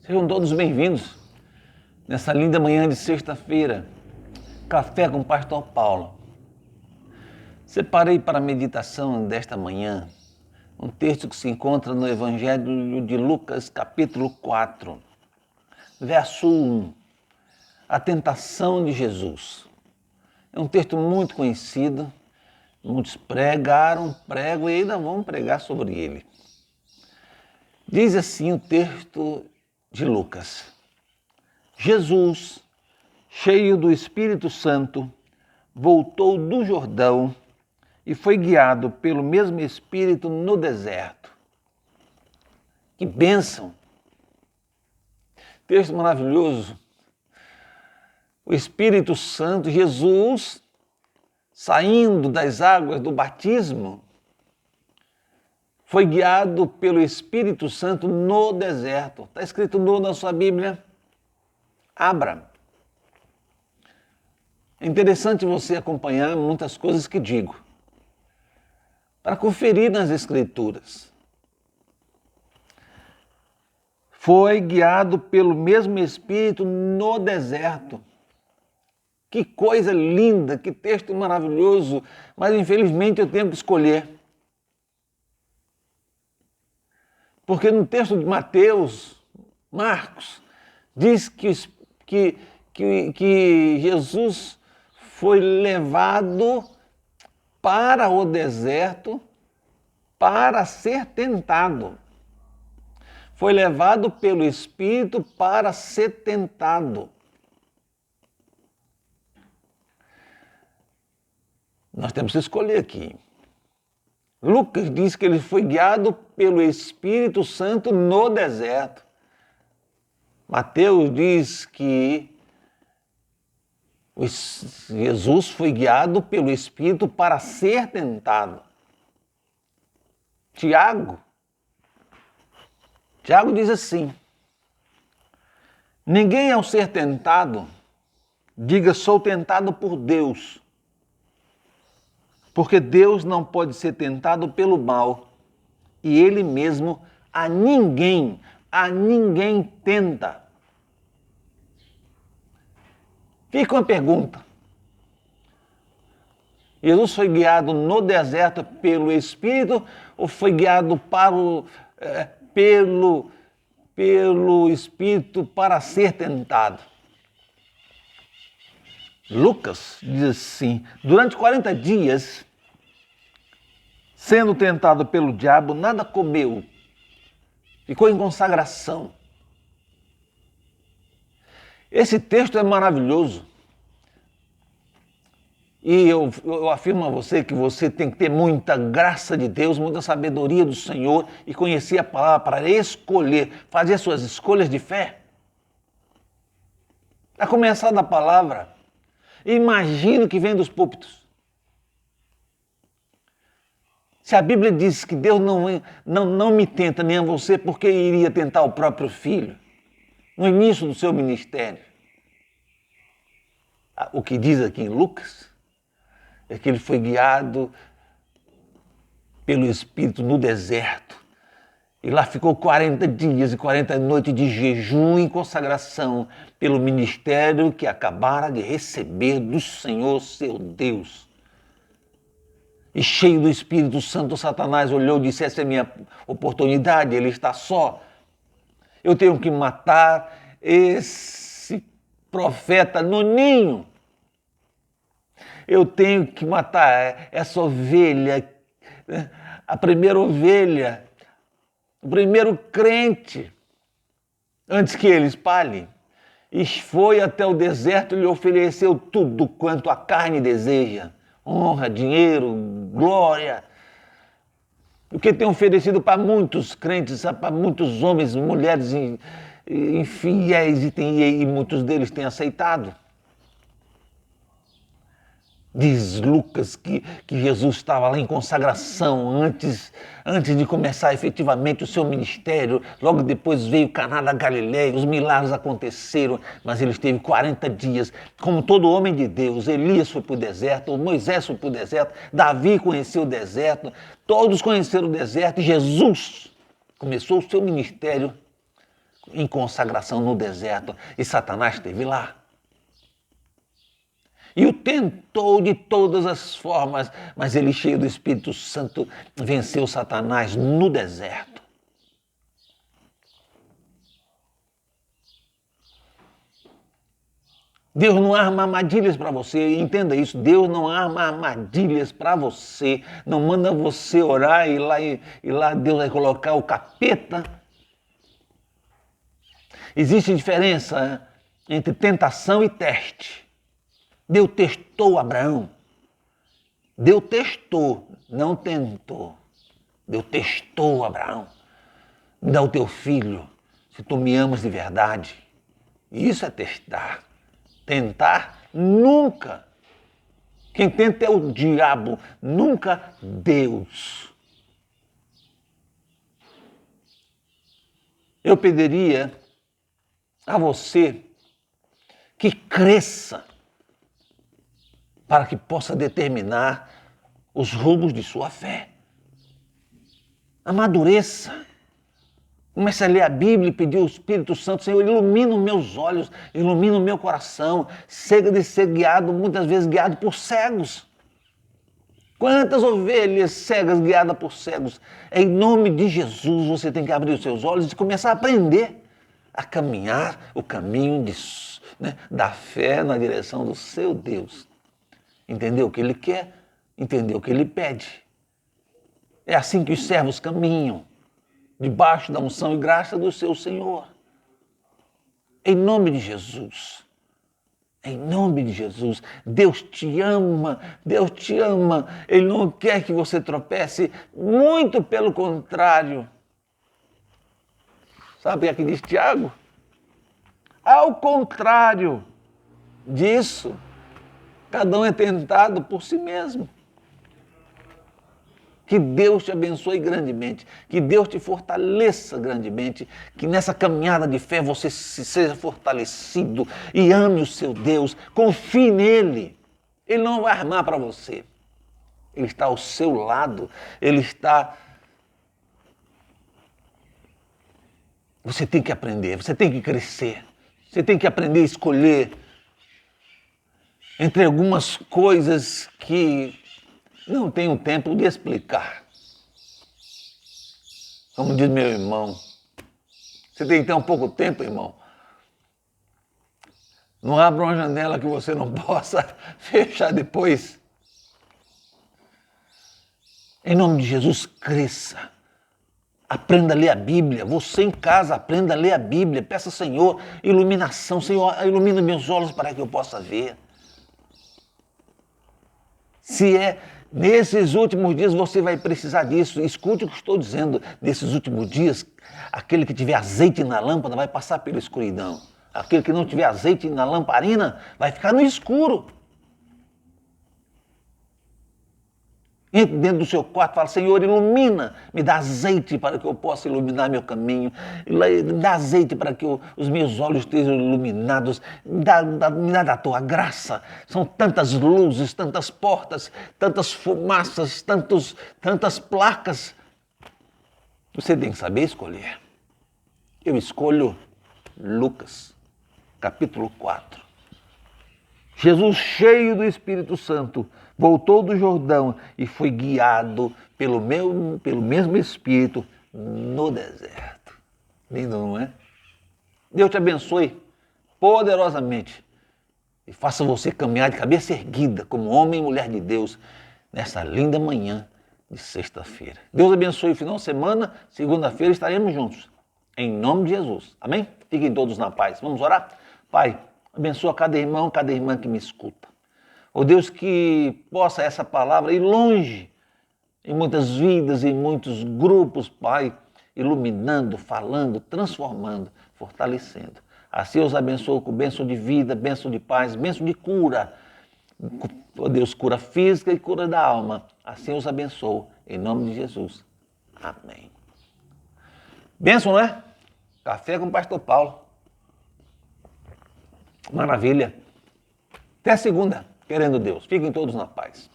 Sejam todos bem-vindos nessa linda manhã de sexta-feira, Café com o Pastor Paulo. Separei para a meditação desta manhã um texto que se encontra no Evangelho de Lucas, capítulo 4, verso 1, a tentação de Jesus. É um texto muito conhecido, muitos pregam e ainda vão pregar sobre ele. Diz assim o texto de Lucas: Jesus, cheio do Espírito Santo, voltou do Jordão e foi guiado pelo mesmo Espírito no deserto. Que bênção! Texto maravilhoso. O Espírito Santo, Jesus, saindo das águas do batismo, foi guiado pelo Espírito Santo no deserto. Está escrito no na sua Bíblia? Abra. É interessante você acompanhar muitas coisas que digo, para conferir nas Escrituras. Foi guiado pelo mesmo Espírito no deserto. Que coisa linda, que texto maravilhoso, mas infelizmente eu tenho que escolher. Porque no texto de Mateus, Marcos, diz que Jesus foi levado para o deserto para ser tentado. Foi levado pelo Espírito para ser tentado. Nós temos que escolher aqui. Lucas diz que ele foi guiado pelo Espírito Santo no deserto. Mateus diz que Jesus foi guiado pelo Espírito para ser tentado. Tiago diz assim: ninguém ao ser tentado diga sou tentado por Deus. Porque Deus não pode ser tentado pelo mal, e Ele mesmo a ninguém tenta. Fica uma pergunta. Jesus foi guiado no deserto pelo Espírito ou foi guiado pelo Espírito para ser tentado? Lucas diz assim: durante 40 dias, sendo tentado pelo diabo, nada comeu, ficou em consagração. Esse texto é maravilhoso. E eu afirmo a você que você tem que ter muita graça de Deus, muita sabedoria do Senhor e conhecer a palavra para escolher, fazer suas escolhas de fé. A começar da palavra, imagina o que vem dos púlpitos. Se a Bíblia diz que Deus não me tenta nem a você, porque iria tentar o próprio filho no início do seu ministério. O que diz aqui em Lucas é que ele foi guiado pelo Espírito no deserto. E lá ficou 40 dias e 40 noites de jejum e consagração pelo ministério que acabara de receber do Senhor seu Deus. E cheio do Espírito Santo, Satanás olhou e disse: essa é a minha oportunidade, ele está só. Eu tenho que matar esse profeta no ninho. Eu tenho que matar essa ovelha, a primeira ovelha, o primeiro crente, antes que ele espalhe. E foi até o deserto e lhe ofereceu tudo quanto a carne deseja. Honra, dinheiro, glória. O que tem oferecido para muitos crentes, para muitos homens, mulheres infiéis e muitos deles têm aceitado. Diz Lucas que Jesus estava lá em consagração antes de começar efetivamente o seu ministério. Logo depois veio Caná da Galileia, os milagres aconteceram, mas ele esteve 40 dias. Como todo homem de Deus, Elias foi para o deserto, Moisés foi para o deserto, Davi conheceu o deserto, todos conheceram o deserto e Jesus começou o seu ministério em consagração no deserto e Satanás esteve lá. E o tentou de todas as formas, mas ele, cheio do Espírito Santo, venceu Satanás no deserto. Deus não arma armadilhas para você, entenda isso. Deus não arma armadilhas para você, não manda você orar e lá Deus vai colocar o capeta. Existe diferença entre tentação e teste. Deus testou Abraão. Deus testou, não tentou. Deus testou Abraão. Me dá o teu filho, se tu me amas de verdade. Isso é testar. Tentar, nunca. Quem tenta é o diabo, nunca Deus. Eu pediria a você que cresça para que possa determinar os rumos de sua fé. Amadureça. Comece a ler a Bíblia e pedir ao Espírito Santo, Senhor, ilumina os meus olhos, ilumina o meu coração. Chega de ser guiado, muitas vezes guiado por cegos. Quantas ovelhas cegas guiadas por cegos? Em nome de Jesus, você tem que abrir os seus olhos e começar a aprender a caminhar o caminho da fé na direção do seu Deus. Entender o que Ele quer, entender o que Ele pede. É assim que os servos caminham, debaixo da unção e graça do seu Senhor. Em nome de Jesus. Em nome de Jesus. Deus te ama, Deus te ama. Ele não quer que você tropece, muito pelo contrário. Sabe o que diz Tiago? Ao contrário disso, cada um é tentado por si mesmo. Que Deus te abençoe grandemente, que Deus te fortaleça grandemente, que nessa caminhada de fé você seja fortalecido e ame o seu Deus, confie nele. Ele não vai armar para você. Ele está ao seu lado, ele está... Você tem que aprender, você tem que crescer, você tem que aprender a escolher entre algumas coisas que não tenho tempo de explicar. Como diz meu irmão, você tem que ter um pouco tempo, irmão. Não abra uma janela que você não possa fechar depois. Em nome de Jesus, cresça. Aprenda a ler a Bíblia. Você em casa, aprenda a ler a Bíblia. Peça, Senhor, iluminação. Senhor, ilumina meus olhos para que eu possa ver. Se é nesses últimos dias você vai precisar disso, escute o que estou dizendo. Nesses últimos dias, aquele que tiver azeite na lâmpada vai passar pela escuridão. Aquele que não tiver azeite na lamparina vai ficar no escuro. Entre dentro do seu quarto e fala, Senhor, ilumina, me dá azeite para que eu possa iluminar meu caminho, me dá azeite para que os meus olhos estejam iluminados, me dá da tua graça. São tantas luzes, tantas portas, tantas fumaças, tantas placas. Você tem que saber escolher. Eu escolho Lucas, capítulo 4. Jesus, cheio do Espírito Santo, voltou do Jordão e foi guiado pelo mesmo Espírito no deserto. Lindo, não é? Deus te abençoe poderosamente e faça você caminhar de cabeça erguida como homem e mulher de Deus nessa linda manhã de sexta-feira. Deus abençoe o final de semana, segunda-feira estaremos juntos. Em nome de Jesus. Amém? Fiquem todos na paz. Vamos orar? Pai, abençoa cada irmão, cada irmã que me escuta. Ó Deus, que possa essa palavra ir longe em muitas vidas, em muitos grupos, Pai, iluminando, falando, transformando, fortalecendo. Assim eu os abençoo com bênção de vida, bênção de paz, bênção de cura. Ó Deus, cura física e cura da alma. Assim eu os abençoo, em nome de Jesus. Amém. Bênção, não é? Café com o pastor Paulo. Maravilha. Até segunda, querendo Deus. Fiquem todos na paz.